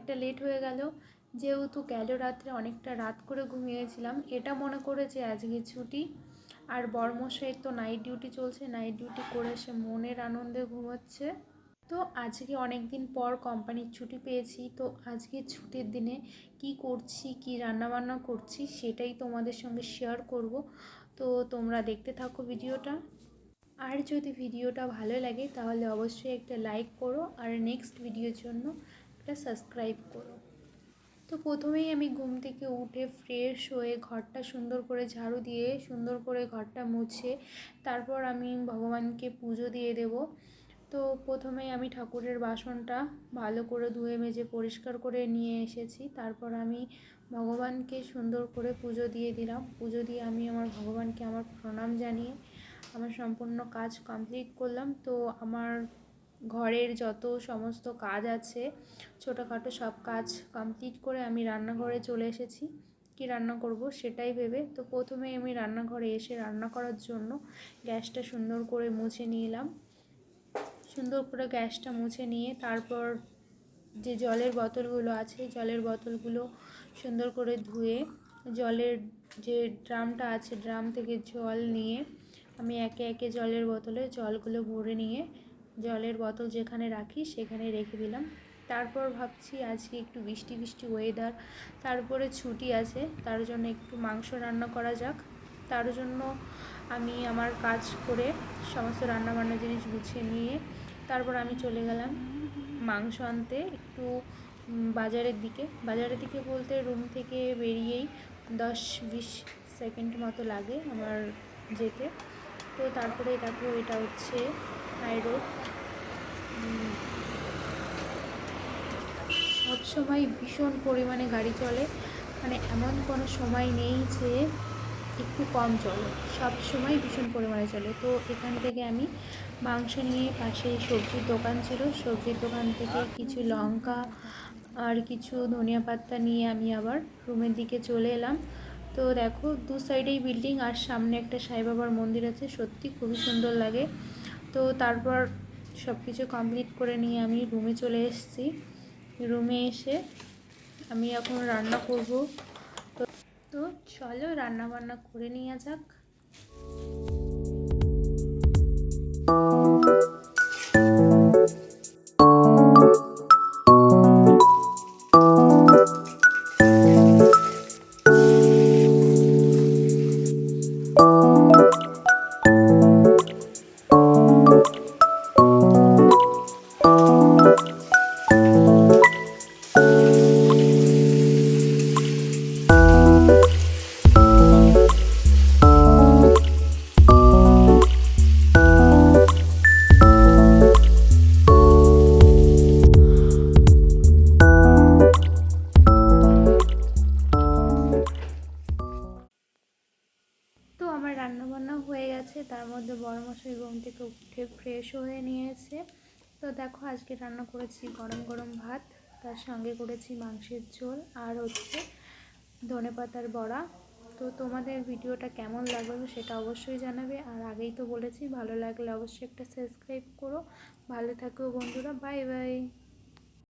অনেকটা লেট হয়ে গেল, যেহেতু গেল রাত্রে অনেকটা রাত করে ঘুমিয়েছিলাম। এটা মনে করে যে আজকে ছুটি, আর বরমশাইয়ের তো নাইট ডিউটি চলছে, নাইট ডিউটি করে সে মনের আনন্দে ঘুমাচ্ছে। তো আজকে অনেক দিন পর কোম্পানির ছুটি পেয়েছি, তো আজকে ছুটির দিনে কি করছি, কি রান্নাবান্না করছি সেটাই তোমাদের সঙ্গে শেয়ার করব। তো তোমরা দেখতে থাকো ভিডিওটা। আর যদি ভিডিওটা ভালো লাগে তাহলে অবশ্যই একটা লাইক করো, আর নেক্সট ভিডিওর জন্য একটা সাবস্ক্রাইব করো। তো প্রথমেই আমি ঘুম থেকে উঠে ফ্রেশ হয়ে ঘরটা সুন্দর করে ঝাড়ু দিয়ে সুন্দর করে ঘরটা মুছে তারপর আমি ভগবানকে পুজো দিয়ে দেব। তো প্রথমেই আমি ঠাকুরের বাসনটা ভালো করে ধুয়ে মেজে পরিষ্কার করে নিয়ে এসেছি। তারপর আমি ভগবানকে সুন্দর করে পুজো দিয়ে দিলাম। পুজো দিয়ে আমি আমার ভগবানকে আমার প্রণাম জানিয়ে আমার সম্পূর্ণ কাজ কমপ্লিট করলাম। তো আমার ঘরের যত সমস্ত কাজ আছে ছোটোখাটো সব কাজ কমপ্লিট করে আমি রান্নাঘরে চলে এসেছি। কি রান্না করব সেটাই ভেবে। তো প্রথমে আমি রান্নাঘরে এসে রান্না করার জন্য গ্যাসটা সুন্দর করে মুছে নিলাম। সুন্দর করে গ্যাসটা মুছে নিয়ে তারপর যে জলের বোতলগুলো আছে জলের বোতলগুলো সুন্দর করে ধুয়ে জলের যে ড্রামটা আছে ড্রাম থেকে জল নিয়ে আমি একে একে জলের বোতলে জলগুলো ভরে নিয়ে জলের বোতল যেখানে রাখি সেখানে রেখে দিলাম। তারপর ভাবছি আজকে একটু বৃষ্টি বৃষ্টি ওয়েদার, তারপরে ছুটি আছে, তার জন্য একটু মাংস রান্না করা যাক। তার জন্য আমি আমার কাজ করে সমস্ত রান্নাবান্না জিনিস গুছিয়ে নিয়ে তারপর আমি চলে গেলাম মাংস আনতে একটু বাজারের দিকে বলতে রুম থেকে বেরিয়েই 10-20 সেকেন্ড মতো লাগে আমার যেতে। তো তারপরে দেখো এটা হচ্ছে হাই রোড। সবসময় ভীষণ পরিমাণে গাড়ি চলে, মানে এমন কোনো সময় নেই যে একটু কম চলে, সব সময় ভীষণ পরিমাণে চলে। তো এখান থেকে আমি মাংস নিয়ে পাশে সবজির দোকান ছিল, সবজির দোকান থেকে কিছু লঙ্কা আর কিছু ধনিয়া পাতা নিয়ে আমি আবার রুমের দিকে চলে এলাম। তো দেখো দু সাইডেই বিল্ডিং আর সামনে একটা সাই বাবার মন্দির আছে, সত্যি খুবই সুন্দর লাগে। তো তারপর সব কিছু কমপ্লিট করে নিয়ে আমি রুমে চলে এসেছি। রুমে এসে আমি এখন রান্না করব। তো চলো রান্না বান্না করে নেওয়া যাক। তো আমার রান্নাবান্না হয়ে গেছে, তার মধ্যে বড়মশাই ঘুম থেকে উঠে ফ্রেশ হয়ে নিয়েছে। তো দেখো আজকে রান্না করেছি গরম গরম ভাত, তার সঙ্গে করেছি মাংসের ঝোল আর হচ্ছে ধনেপাতার বড়া। তো তোমাদের ভিডিওটা কেমন লাগলো সেটা অবশ্যই জানাবে, আর আগেই তো বলেছি ভালো লাগলে অবশ্যই একটা সাবস্ক্রাইব করো। ভালো থাকো বন্ধুরা, বাই বাই।